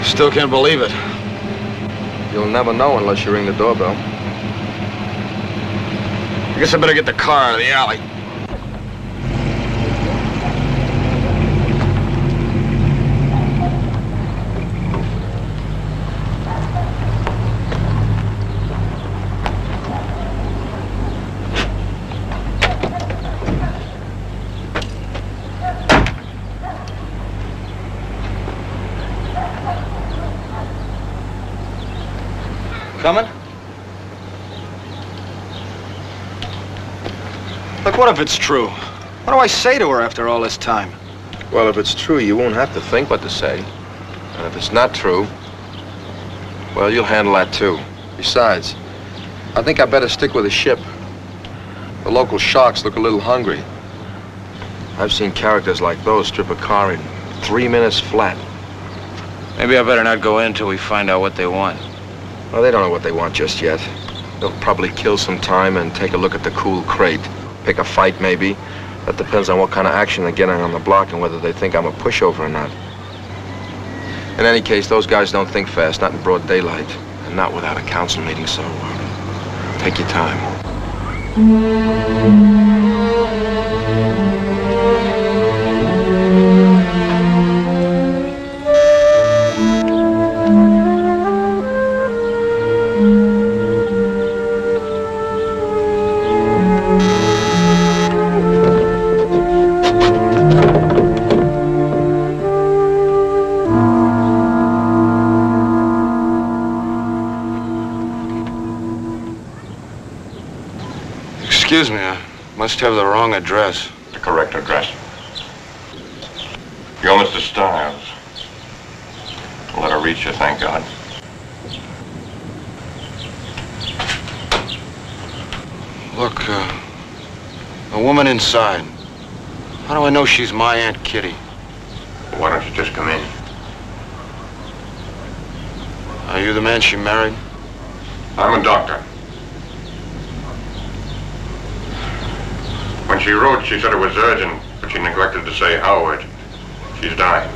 Still can't believe it. You'll never know unless you ring the doorbell. I guess I better get the car out of the alley. Coming? Look, what if it's true? What do I say to her after all this time? Well, if it's true, you won't have to think what to say. And if it's not true, well, you'll handle that too. Besides, I think I better stick with the ship. The local sharks look a little hungry. I've seen characters like those strip a car in 3 minutes flat. Maybe I better not go in until we find out what they want. Well, they don't know what they want just yet. They'll probably kill some time and take a look at the cool crate. Pick a fight, maybe. That depends on what kind of action they're getting on the block and whether they think I'm a pushover or not. In any case, those guys don't think fast, not in broad daylight, and not without a council meeting, so take your time. Excuse me, I must have the wrong address. The correct address. You're Mr. Stiles. Let her reach you, thank God. Look, a woman inside. How do I know she's my Aunt Kitty? Well, why don't you just come in? Are you the man she married? I'm a doctor. When she wrote, she said it was urgent, but she neglected to say how urgent. She's dying.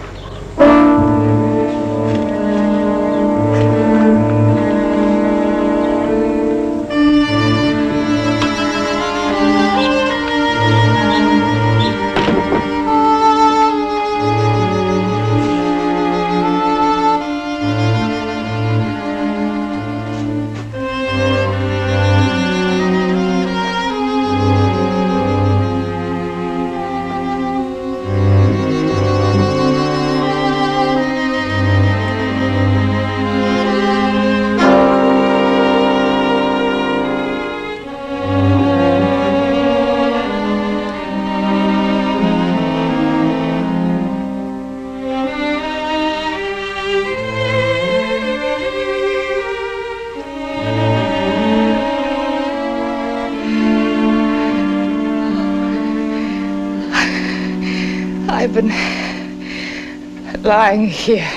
I've been lying here,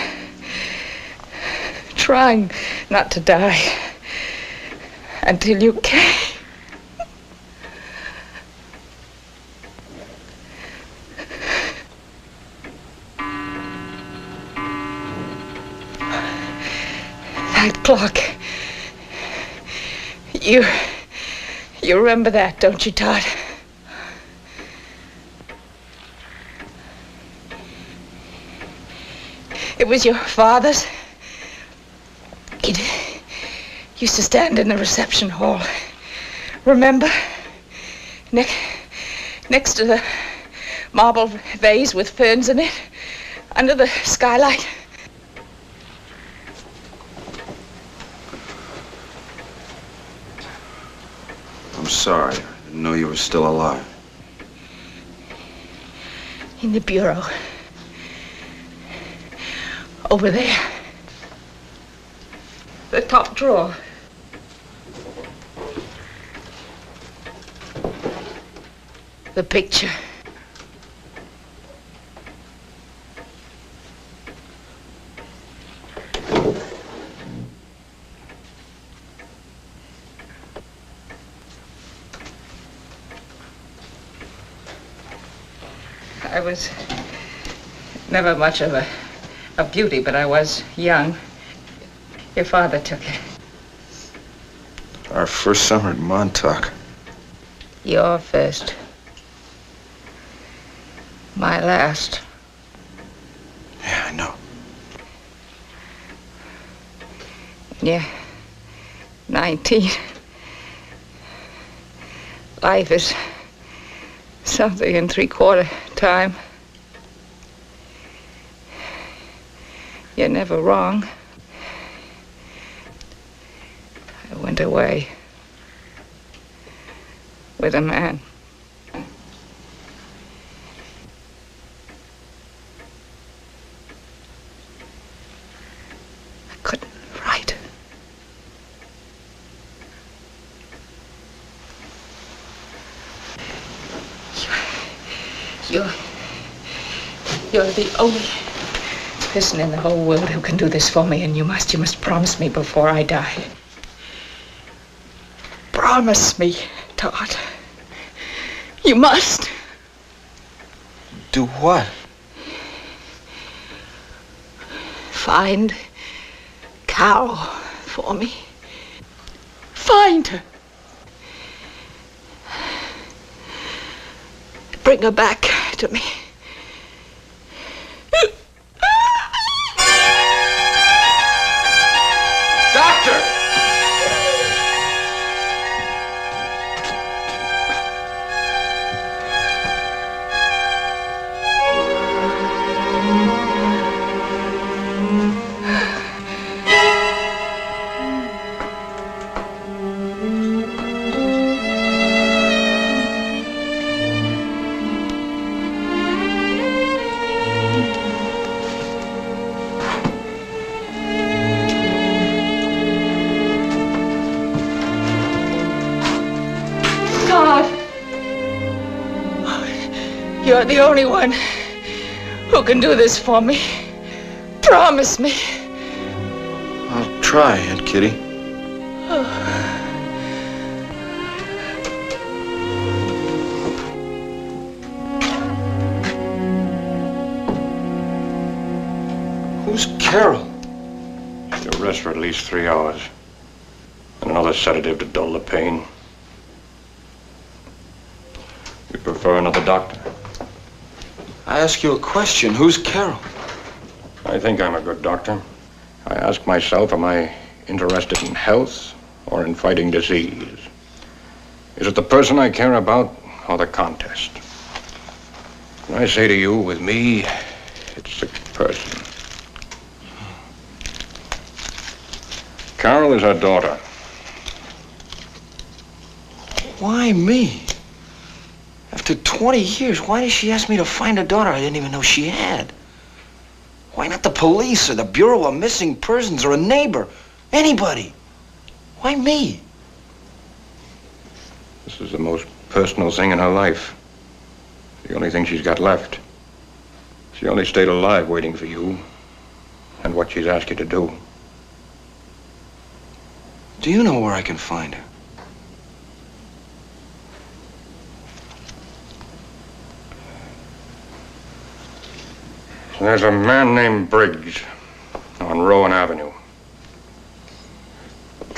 trying not to die until you came. Excuse me, I must have the wrong address. The correct address. You're Mr. Stiles. Let her reach you, thank God. I've been lying here, trying not to die until you came. 'Cause clock. You remember that, don't you, Tod? It was your father's. He used to stand in the reception hall. Remember? Next to the marble vase with ferns in it, under the skylight. I'm sorry. I didn't know you were still alive. In the bureau. Over there. The top drawer. The picture. I was never much of a beauty, but I was young. Your father took it. Our first summer at Montauk. Your first. My last. Yeah, I know. Yeah. 19. Life is something in three-quarter time. You're never wrong. I went away with a man. I couldn't write. You're the only person in the whole world who can do this for me, and you must promise me before I die. Promise me, Tod. You must. Do what? Find Carol for me. Find her. Bring her back to me. Doctor! You're the only one who can do this for me. Promise me. I'll try, Aunt Kitty. Who's Carol? You'll rest for at least 3 hours. And another sedative to dull the pain. You prefer another doctor? I ask you a question. Who's Carol? I think I'm a good doctor. I ask myself, am I interested in health or in fighting disease? Is it the person I care about or the contest? And I say to you, with me, it's the person. Carol is our daughter. Why me? After 20 years, why did she ask me to find a daughter I didn't even know she had? Why not the police or the Bureau of Missing Persons or a neighbor? Anybody? Why me? This is the most personal thing in her life. The only thing she's got left. She only stayed alive waiting for you and what she's asked you to do. Do you know where I can find her? There's a man named Briggs on Rowan Avenue.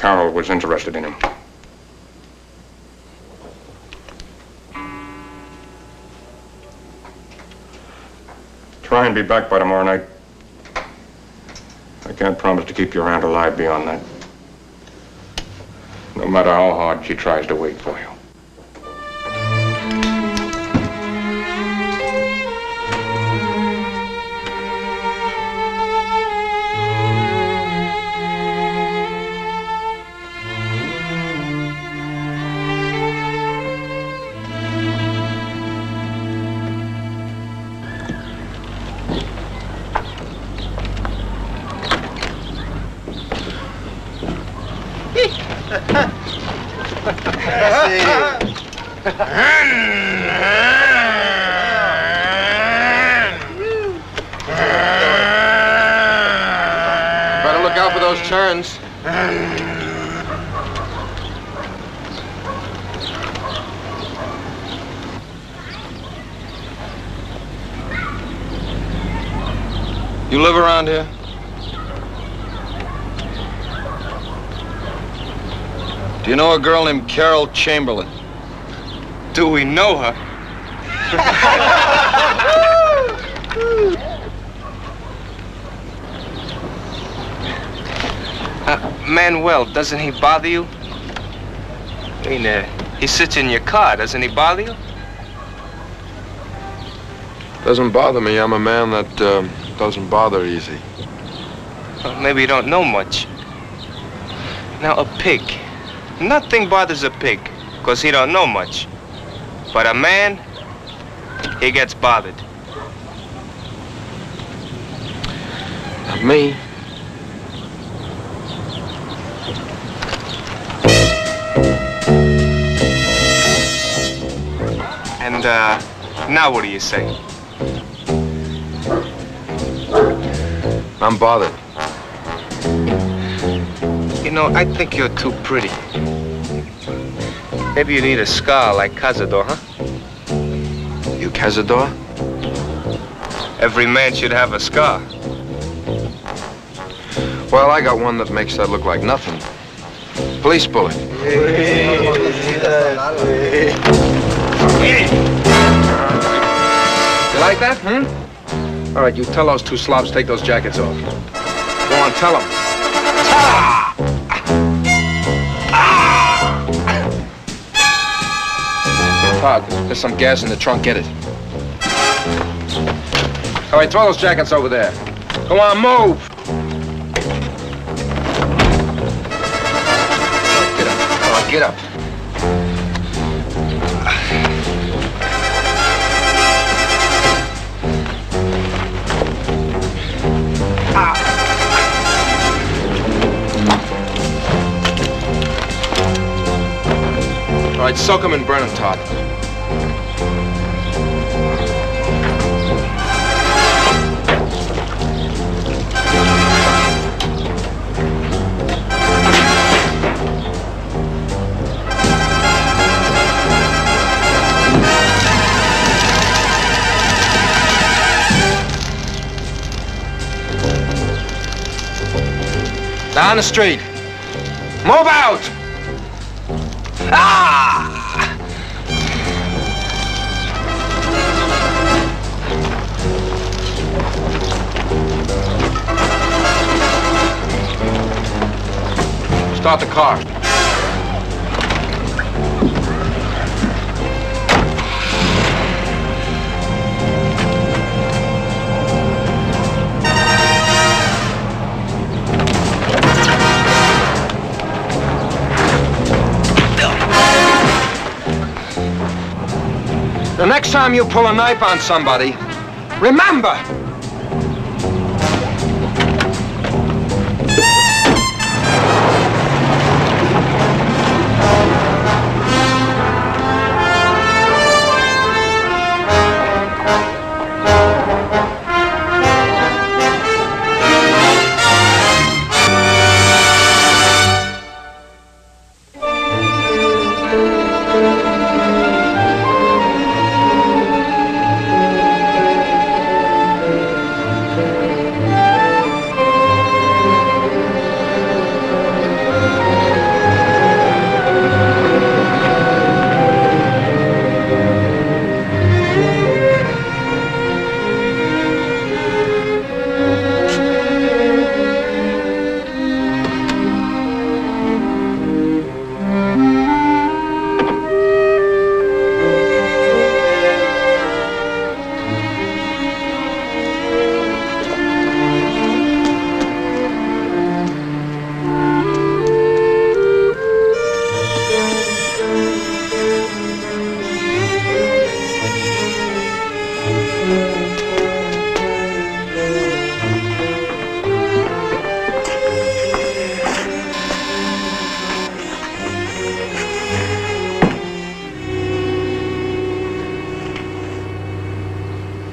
Carol was interested in him. Try and be back by tomorrow night. I can't promise to keep your aunt alive beyond that. No matter how hard she tries to wait for you. Better look out for those turns. You live around here? Do you know a girl named Carol Chamberlain? Do we know her? Manuel, doesn't he bother you? I mean, he sits in your car. Doesn't he bother you? Doesn't bother me. I'm a man that doesn't bother easy. Well, maybe you don't know much. Now, a pig. Nothing bothers a pig, because he don't know much. But a man, he gets bothered. Not me. And, now what do you say? I'm bothered. You know, I think you're too pretty. Maybe you need a scar like Cazador, huh? You Cazador? Every man should have a scar. Well, I got one that makes that look like nothing. Police bullet. You like that, All right, you tell those two slobs to take those jackets off. Go on, tell them. Tod, there's some gas in the trunk. Get it. All right, throw those jackets over there. Go on, move. Get up. Come on, get up. All right, soak them and burn them, Tod. Down the street. Move out! Ah! Start the car. The next time you pull a knife on somebody, remember!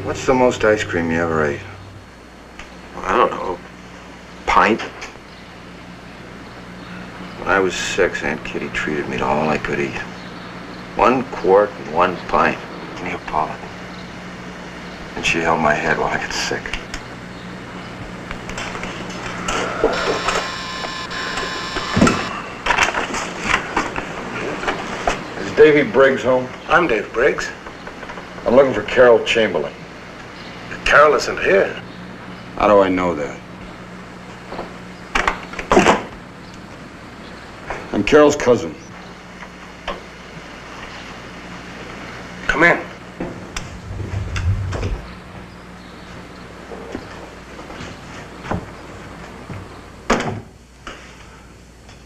What's the most ice cream you ever ate? I don't know. Pint? When I was 6, Aunt Kitty treated me to all I could eat. 1 quart and 1 pint. Neapolitan. And she held my head while I got sick. Is Davy Briggs home? I'm Dave Briggs. I'm looking for Carol Chamberlain. Carol isn't here. How do I know that? I'm Carol's cousin. Come in.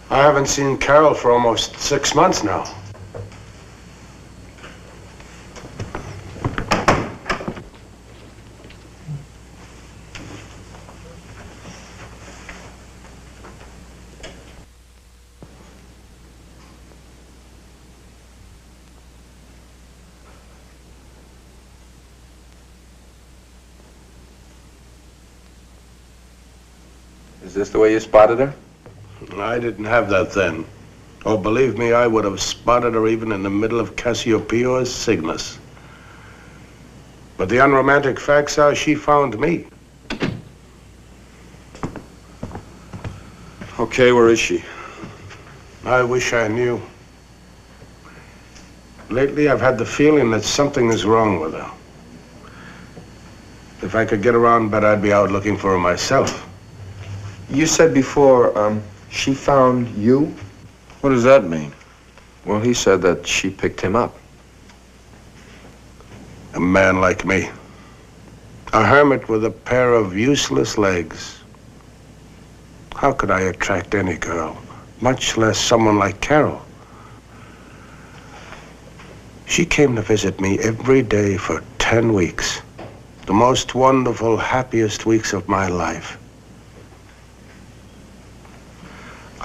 I haven't seen Carol for almost 6 months now. Is this the way you spotted her? I didn't have that then. Oh, believe me, I would have spotted her even in the middle of Cassiopeia or Cygnus. But the unromantic facts are she found me. Okay, where is she? I wish I knew. Lately, I've had the feeling that something is wrong with her. If I could get around better, I'd be out looking for her myself. You said before, she found you? What does that mean? Well, he said that she picked him up. A man like me. A hermit with a pair of useless legs. How could I attract any girl, much less someone like Carol? She came to visit me every day for 10 weeks. The most wonderful, happiest weeks of my life.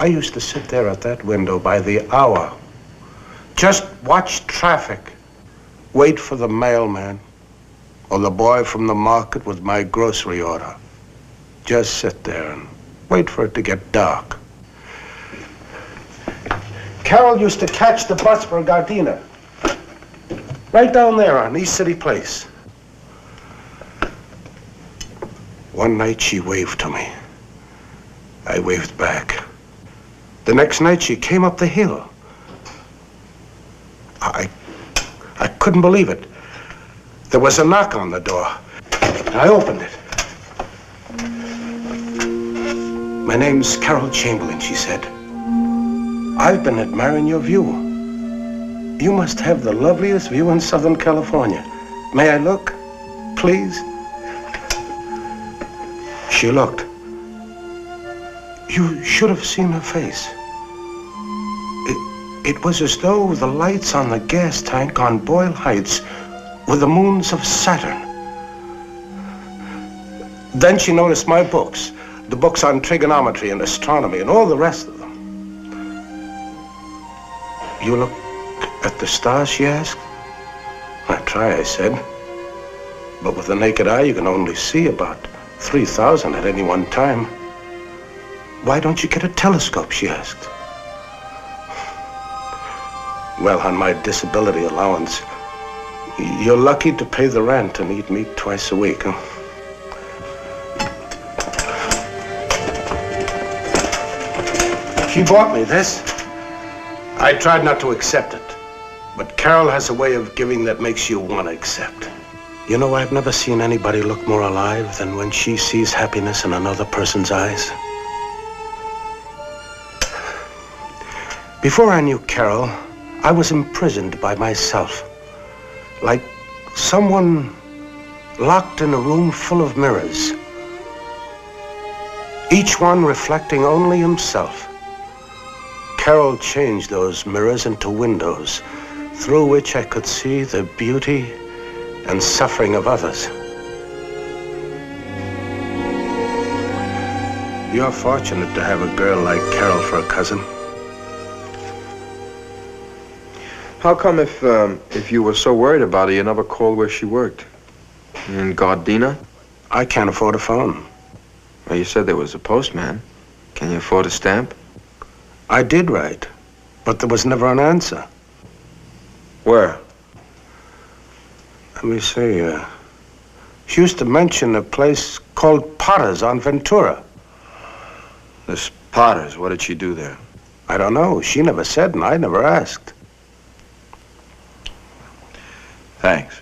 I used to sit there at that window by the hour. Just watch traffic. Wait for the mailman or the boy from the market with my grocery order. Just sit there and wait for it to get dark. Carol used to catch the bus for Gardena. Right down there on East City Place. One night she waved to me. I waved back. The next night she came up the hill. I couldn't believe it. There was a knock on the door. I opened it. My name's Carol Chamberlain, she said. I've been admiring your view. You must have the loveliest view in Southern California. May I look, please? She looked. You should have seen her face. It was as though the lights on the gas tank on Boyle Heights were the moons of Saturn. Then she noticed my books, the books on trigonometry and astronomy and all the rest of them. You look at the stars, she asked. I try, I said. But with the naked eye, you can only see about 3,000 at any one time. Why don't you get a telescope, she asked. Well, on my disability allowance, you're lucky to pay the rent and eat meat twice a week, huh? She bought me this. I tried not to accept it, but Carol has a way of giving that makes you want to accept. You know, I've never seen anybody look more alive than when she sees happiness in another person's eyes. Before I knew Carol, I was imprisoned by myself, like someone locked in a room full of mirrors, each one reflecting only himself. Carol changed those mirrors into windows through which I could see the beauty and suffering of others. You're fortunate to have a girl like Carol for a cousin. How come if you were so worried about her, you never called where she worked? In Gardena? I can't afford a phone. Well, you said there was a postman. Can you afford a stamp? I did write, but there was never an answer. Where? Let me see. She used to mention a place called Potter's on Ventura. This Potter's, what did she do there? I don't know. She never said, and I never asked. Thanks.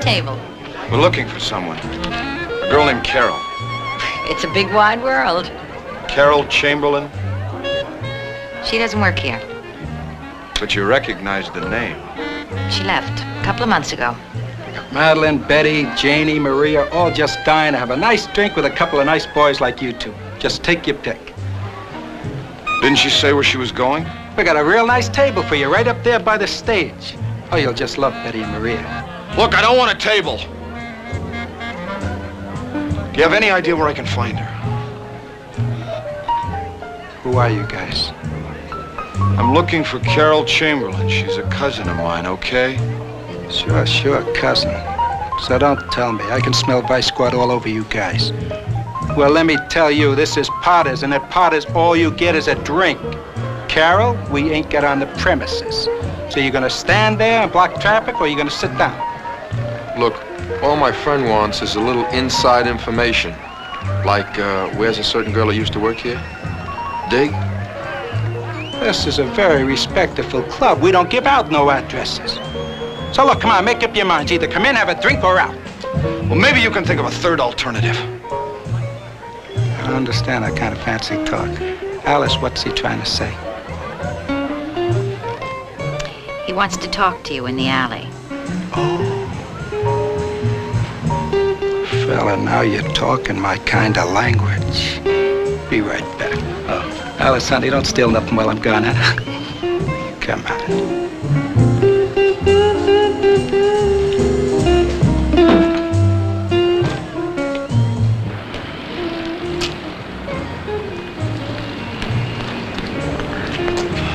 Table. We're looking for someone. A girl named Carol. It's a big wide world. Carol Chamberlain? She doesn't work here. But you recognize the name. She left a couple of months ago. Madeline, Betty, Janie, Maria, all just dying to have a nice drink with a couple of nice boys like you two. Just take your pick. Didn't she say where she was going? We got a real nice table for you right up there by the stage. Oh, you'll just love Betty and Maria. Look, I don't want a table. Do you have any idea where I can find her? Who are you guys? I'm looking for Carol Chamberlain. She's a cousin of mine, okay? Sure, cousin. So don't tell me. I can smell Vice Squad all over you guys. Well, let me tell you, this is Potter's, and at Potter's, all you get is a drink. Carol, we ain't got on the premises. So you're gonna stand there and block traffic, or you're gonna sit down? Look, all my friend wants is a little inside information. Like, where's a certain girl that used to work here? Dig? This is a very respectful club. We don't give out no addresses. So look, come on, make up your minds. Either come in, have a drink, or out. Well, maybe you can think of a third alternative. I don't understand that kind of fancy talk. Alice, what's he trying to say? He wants to talk to you in the alley. Oh. Fella, now you're talking my kind of language. Be right back. Oh, Alice, honey, don't steal nothing while I'm gone, huh? Come on.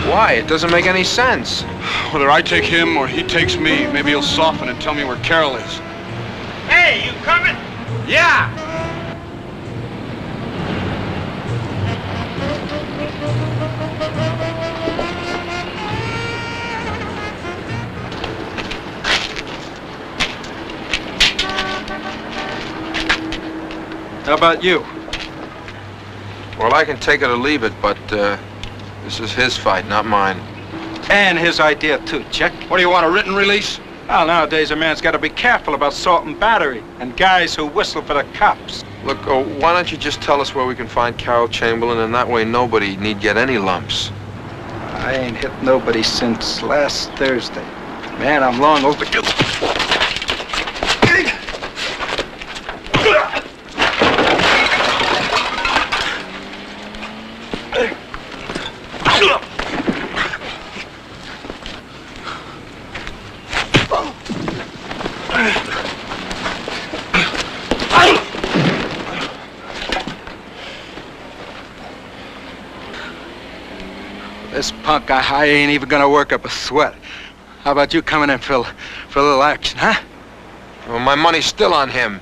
Why? It doesn't make any sense. Whether I take him or he takes me, maybe he'll soften and tell me where Carol is. Hey, you coming? Yeah! How about you? Well, I can take it or leave it, but this is his fight, not mine. And his idea, too, Check. What do you want, a written release? Well, nowadays a man's got to be careful about assault and battery and guys who whistle for the cops. Look, why don't you just tell us where we can find Carol Chamberlain, and that way nobody need get any lumps. I ain't hit nobody since last Thursday. Man, I'm long overdue. This punk, I ain't even gonna work up a sweat. How about you coming in for a little action, huh? Well, my money's still on him.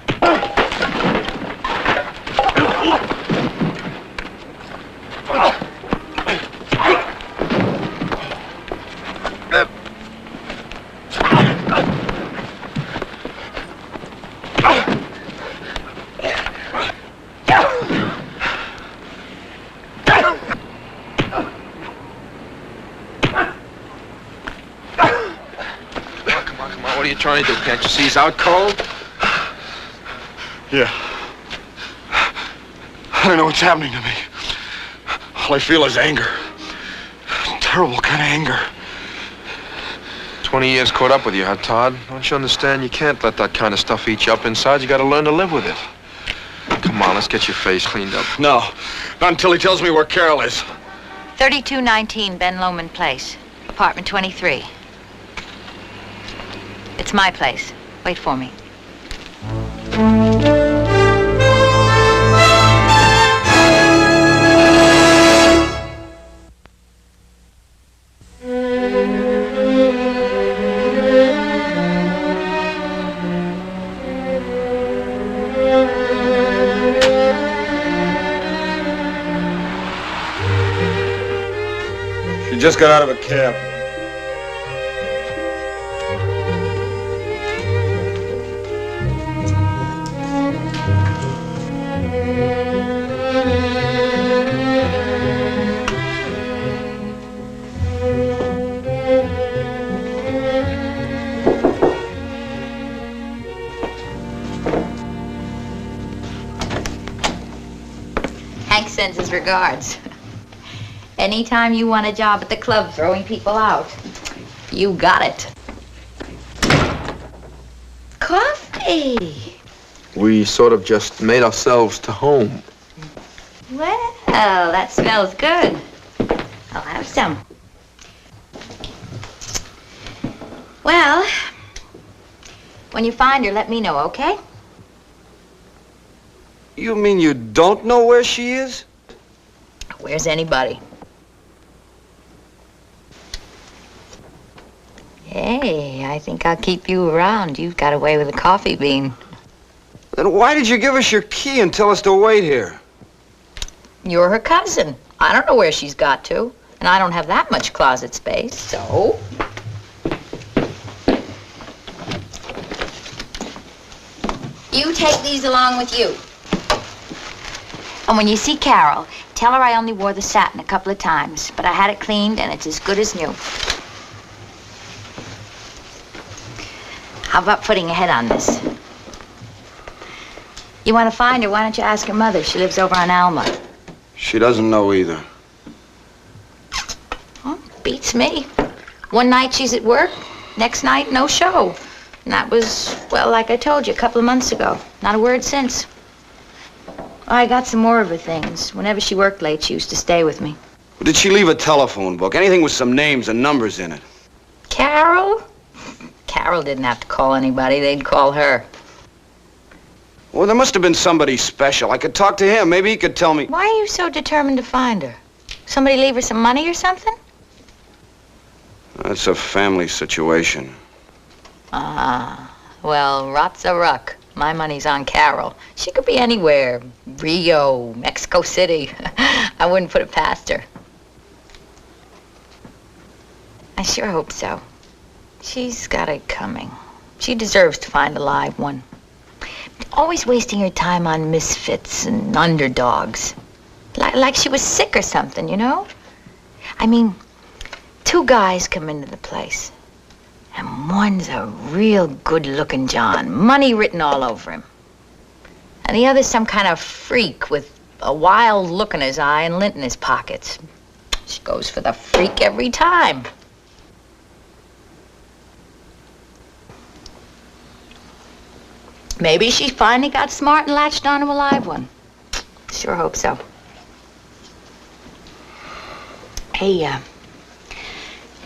What are you trying to do? Can't you see he's out cold? Yeah. I don't know what's happening to me. All I feel is anger. Terrible kind of anger. 20 years caught up with you, huh, Todd? Don't you understand? You can't let that kind of stuff eat you up inside. You gotta learn to live with it. Come on, let's get your face cleaned up. No. Not until he tells me where Carol is. 3219 Ben Lomond Place, apartment 23. It's my place. Wait for me. She just got out of a cab. Hank sends his regards. Anytime you want a job at the club throwing people out, you got it. Coffee. We sort of just made ourselves to home. Well, that smells good. I'll have some. Well, when you find her, let me know, okay? You mean you don't know where she is? Where's anybody? Hey, I think I'll keep you around. You've got away with a coffee bean. Then why did you give us your key and tell us to wait here? You're her cousin. I don't know where she's got to. And I don't have that much closet space, so... You take these along with you. And when you see Carol, tell her I only wore the satin a couple of times, but I had it cleaned and it's as good as new. How about putting a head on this? You want to find her, why don't you ask her mother? She lives over on Alma. She doesn't know either. Well, beats me. One night she's at work, next night no show. And that was, well, like I told you, a couple of months ago. Not a word since. I got some more of her things. Whenever she worked late, she used to stay with me. Did she leave a telephone book? Anything with some names and numbers in it? Carol? Carol didn't have to call anybody. They'd call her. Well, there must have been somebody special. I could talk to him. Maybe he could tell me. Why are you so determined to find her? Somebody leave her some money or something? That's a family situation. Ah, well, rot's a ruck. My money's on Carol. She could be anywhere. Rio, Mexico City. I wouldn't put it past her. I sure hope so. She's got it coming. She deserves to find a live one. Always wasting her time on misfits and underdogs. Like she was sick or something, you know? I mean, two guys come into the place. And one's a real good-looking John, money written all over him. And the other's some kind of freak with a wild look in his eye and lint in his pockets. She goes for the freak every time. Maybe she finally got smart and latched onto a live one. Sure hope so. Hey,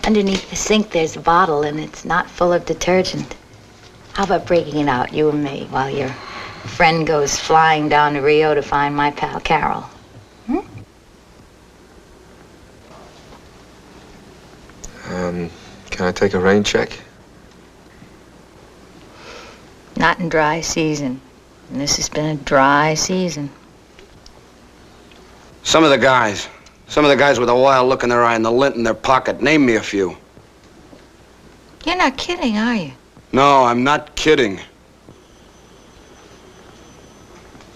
underneath the sink, there's a bottle, and it's not full of detergent. How about breaking it out, you and me, while your friend goes flying down to Rio to find my pal Carol? Hmm? Can I take a rain check? Not in dry season. And this has been a dry season. Some of the guys with a wild look in their eye and the lint in their pocket. Name me a few. You're not kidding, are you? No, I'm not kidding.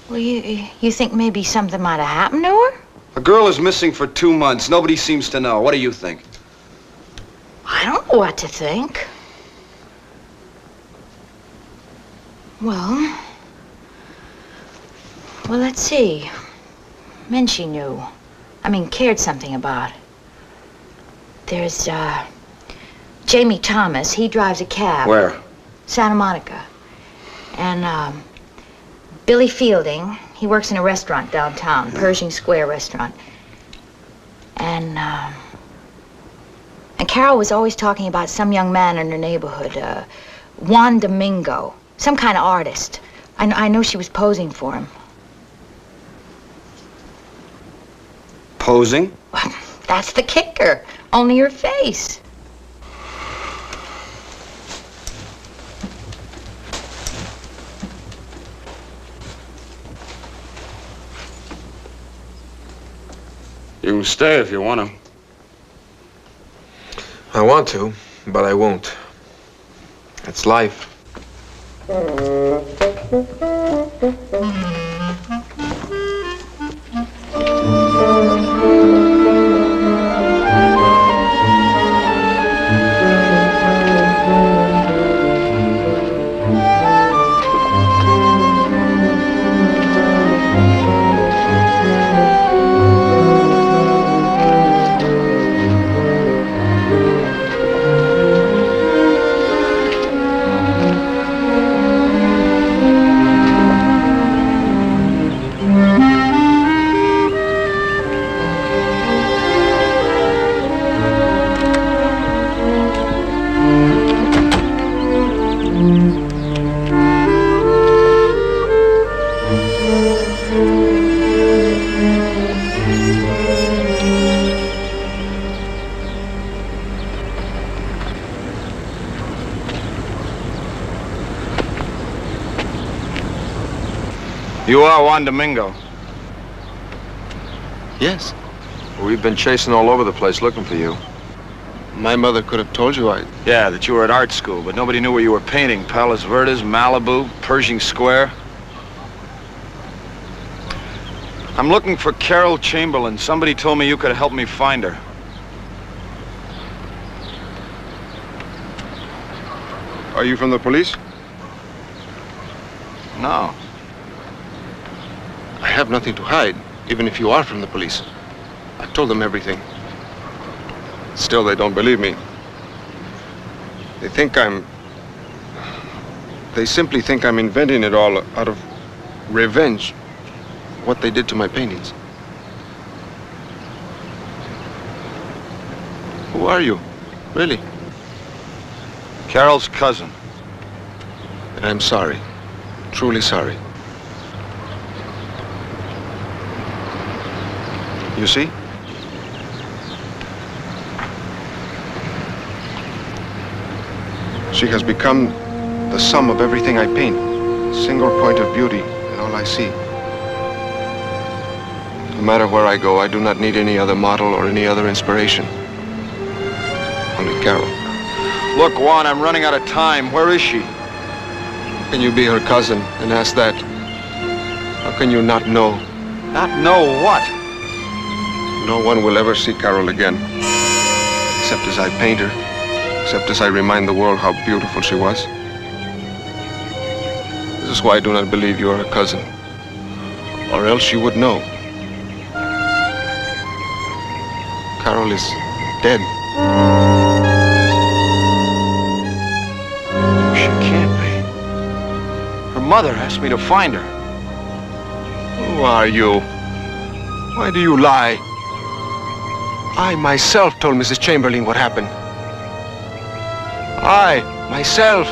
Well, you think maybe something might have happened to her? A girl is missing for 2 months. Nobody seems to know. What do you think? I don't know what to think. Well, let's see. Men she knew. Cared something about. There's, Jamie Thomas. He drives a cab. Where? Santa Monica. And, Billy Fielding. He works in a restaurant downtown, Pershing Square restaurant. And Carol was always talking about some young man in her neighborhood, Juan Domingo, some kind of artist. I know she was posing for him. Posing? Well, that's the kicker. Only her face. You can stay if you want to. I want to, but I won't. It's life. You are Juan Domingo. Yes. We've been chasing all over the place looking for you. My mother could have told you Yeah, that you were at art school, but nobody knew where you were painting. Palos Verdes, Malibu, Pershing Square. I'm looking for Carol Chamberlain. Somebody told me you could help me find her. Are you from the police? No. I have nothing to hide, even if you are from the police. I told them everything. Still, they don't believe me. They simply think I'm inventing it all out of revenge. What they did to my paintings. Who are you? Really? Carol's cousin. And I'm sorry. Truly sorry. You see? She has become the sum of everything I paint. Single point of beauty in all I see. No matter where I go, I do not need any other model or any other inspiration. Only Carol. Look, Juan, I'm running out of time. Where is she? Can you be her cousin and ask that? How can you not know? Not know what? No one will ever see Carol again. Except as I paint her. Except as I remind the world how beautiful she was. This is why I do not believe you are her cousin. Or else you would know. Carol is dead. She can't be. Her mother asked me to find her. Who are you? Why do you lie? I myself told Mrs. Chamberlain what happened. I, myself.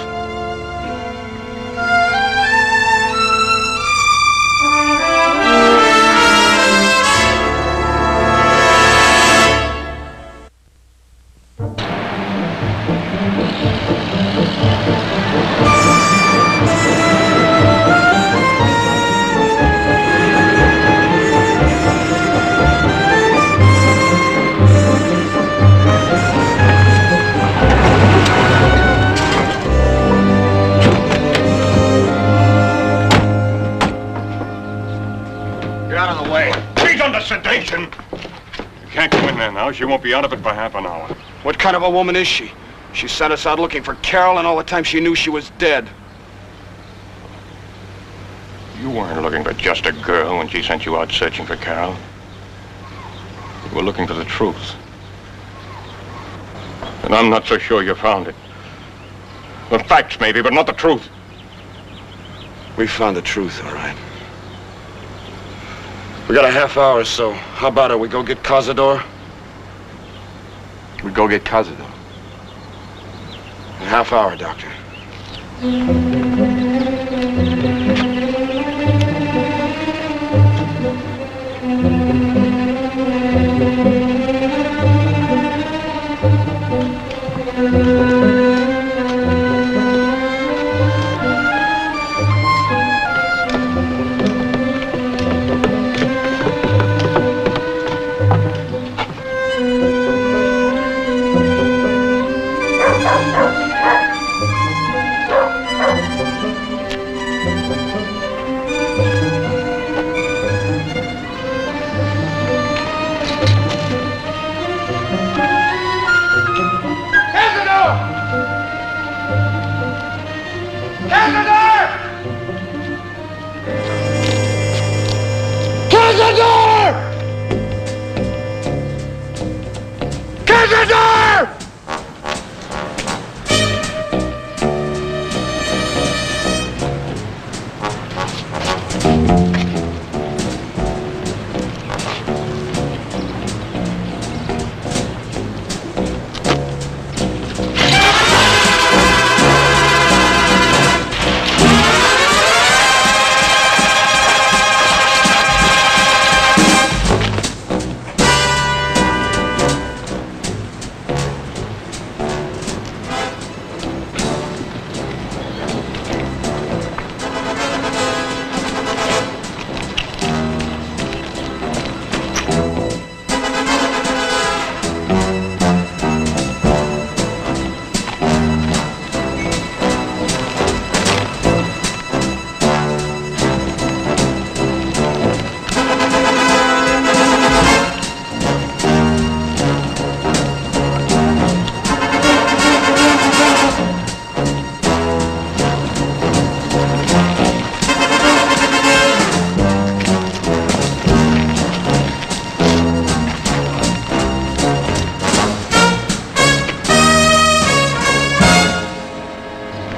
sedation. You can't go in there now. She won't be out of it for half an hour. What kind of a woman is she? She sent us out looking for Carol, and all the time she knew she was dead. You weren't looking for just a girl when she sent you out searching for Carol. You were looking for the truth. And I'm not so sure you found it. The facts, maybe, but not the truth. We found the truth, all right. We got a half hour or so. How about it? We go get Cazador? We go get Cazador. A half hour, Doctor.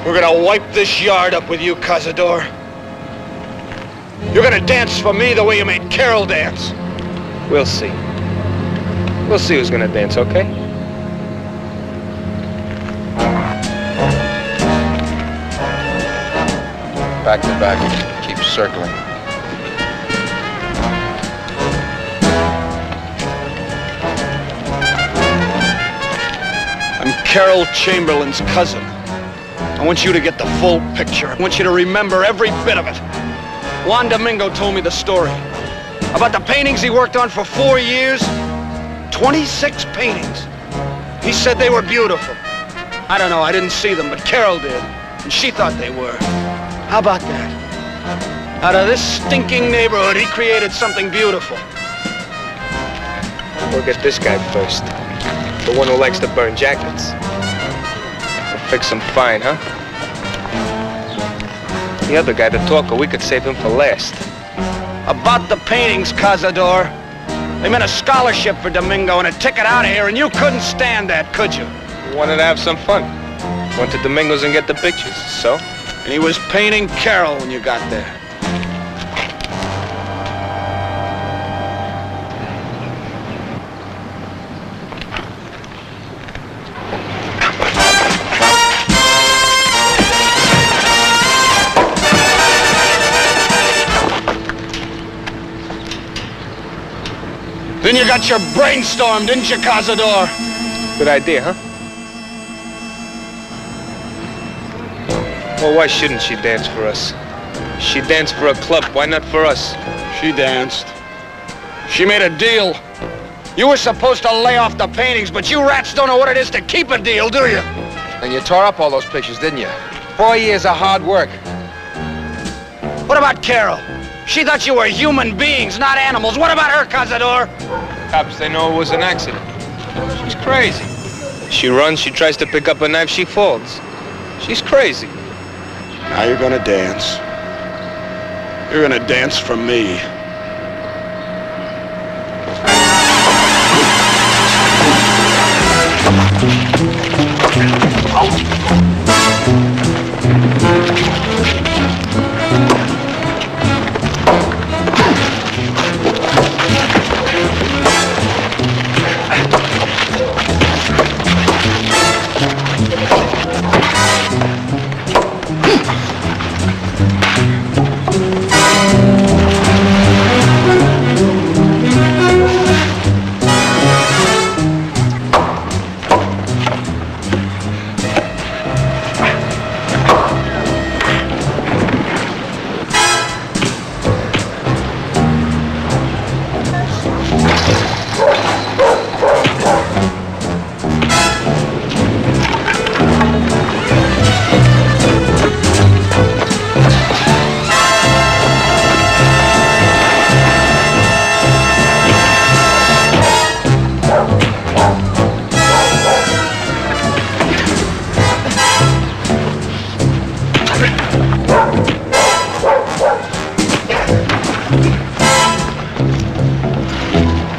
We're gonna wipe this yard up with you, Cazador. You're gonna dance for me the way you made Carol dance. We'll see. We'll see who's gonna dance, okay? Back to back. Keep circling. I'm Carol Chamberlain's cousin. I want you to get the full picture. I want you to remember every bit of it. Juan Domingo told me the story about the paintings he worked on for 4 years. 26 paintings. He said they were beautiful. I don't know, I didn't see them, but Carol did. And she thought they were. How about that? Out of this stinking neighborhood, he created something beautiful. We'll get this guy first. The one who likes to burn jackets. We'll fix him fine, huh? The other guy, the talker, we could save him for last. About the paintings, Cazador. They meant a scholarship for Domingo and a ticket out of here, and you couldn't stand that, could you? We wanted to have some fun. Went to Domingo's and get the pictures, so? And he was painting Carol when you got there. Then you got your brainstorm, didn't you, Cazador? Good idea, huh? Well, why shouldn't she dance for us? She danced for a club, why not for us? She danced. She made a deal. You were supposed to lay off the paintings, but you rats don't know what it is to keep a deal, do you? And you tore up all those pictures, didn't you? 4 years of hard work. What about Carol? She thought you were human beings, not animals. What about her, Cazador? Cops, they know it was an accident. She's crazy. She runs, she tries to pick up a knife, she falls. She's crazy. Now you're gonna dance. You're gonna dance for me.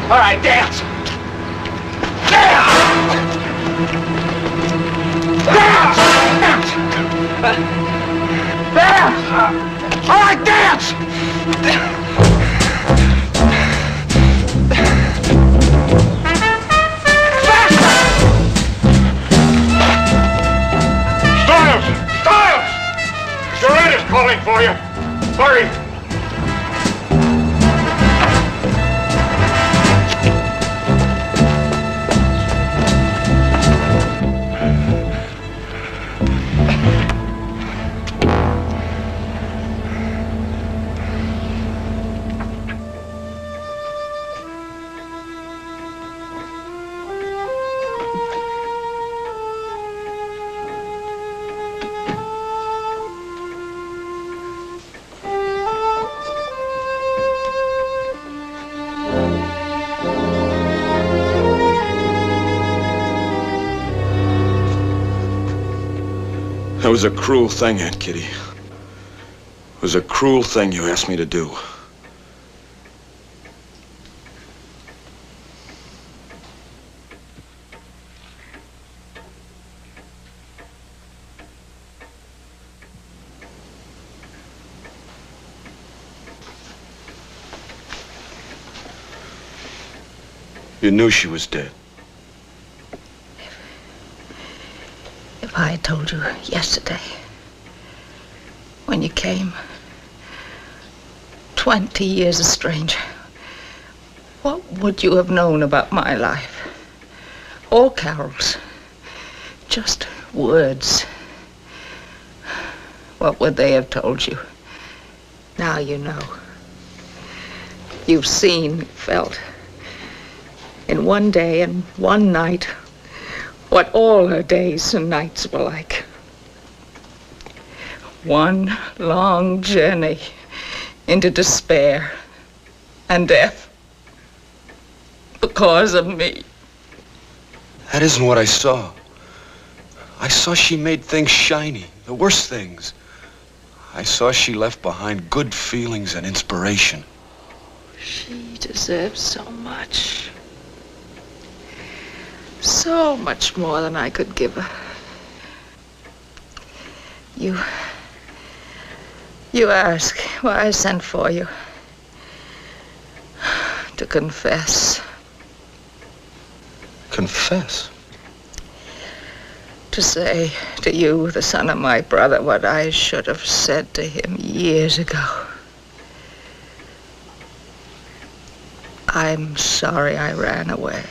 All right, dance. Dance! Dance! Dance! All right, dance! Stiles! Stiles! Straight is calling for you. Hurry! That was a cruel thing, Aunt Kitty. It was a cruel thing you asked me to do. You knew she was dead. If I had told you yesterday, when you came, 20 years a stranger, what would you have known about my life? All carols, just words. What would they have told you? Now you know. You've seen, felt, in one day and one night, what all her days and nights were like. One long journey into despair and death because of me. That isn't what I saw. I saw she made things shiny, the worst things. I saw she left behind good feelings and inspiration. She deserves so much. So much more than I could give her. You ask why I sent for you. To confess. Confess? To say to you, the son of my brother, what I should have said to him years ago. I'm sorry I ran away.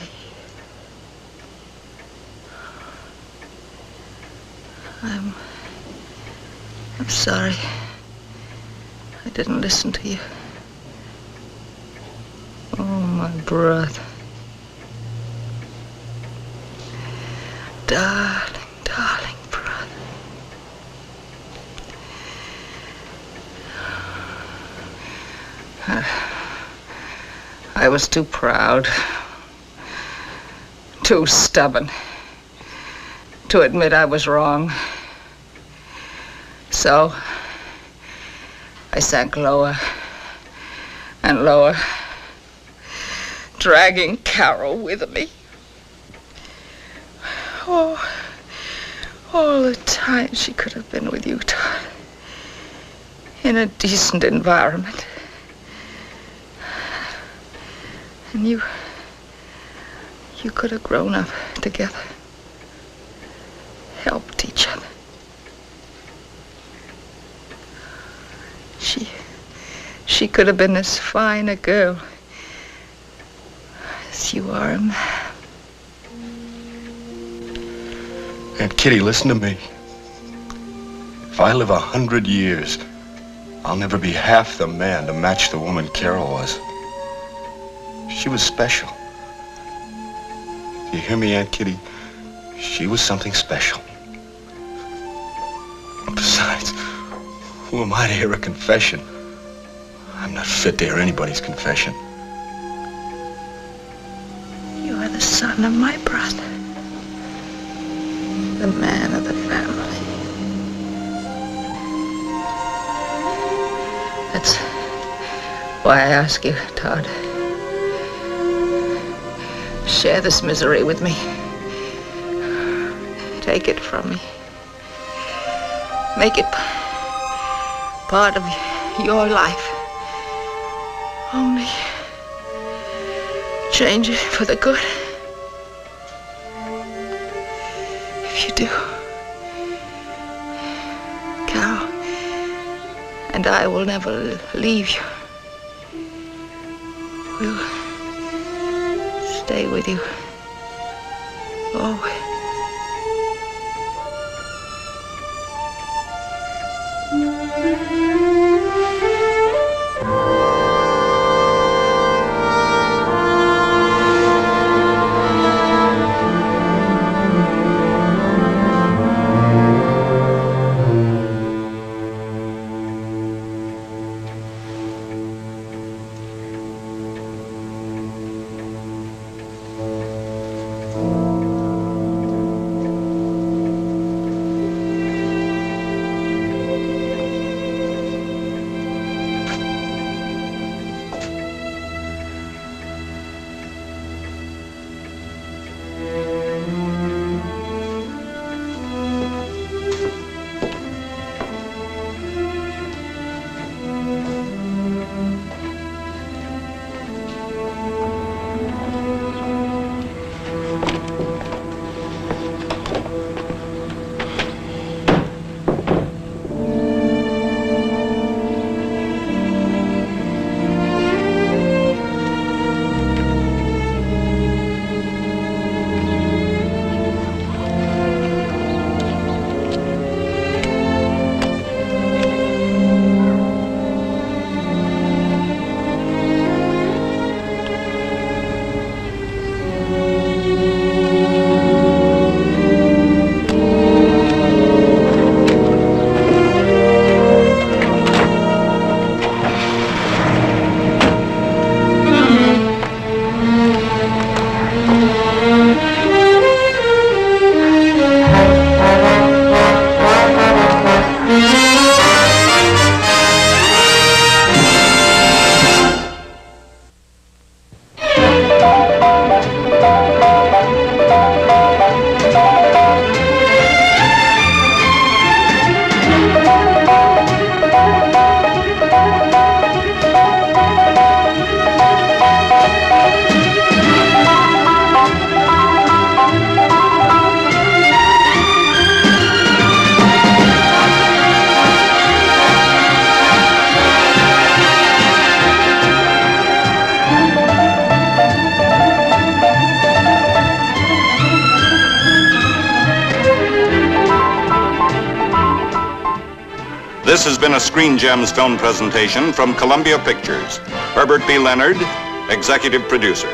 I'm sorry. I didn't listen to you. Oh, my brother. Darling, darling brother. I was too proud, too stubborn to admit I was wrong. So I sank lower and lower, dragging Carol with me. Oh, all the time she could have been with you, Tod, in a decent environment. And you could have grown up together, helped each other. She could have been as fine a girl as you are a man. Aunt Kitty, listen to me. If I live 100 years, I'll never be half the man to match the woman Carol was. She was special. You hear me, Aunt Kitty? She was something special. Besides, who am I to hear a confession? I'm not fit to hear anybody's confession. You are the son of my brother, the man of the family. That's why I ask you, Tod. Share this misery with me. Take it from me. Make it part of your life. Only change it for the good. If you do, Carol and I will never leave you. We'll stay with you always. This has been a Screen Gems film presentation from Columbia Pictures. Herbert B. Leonard, executive producer.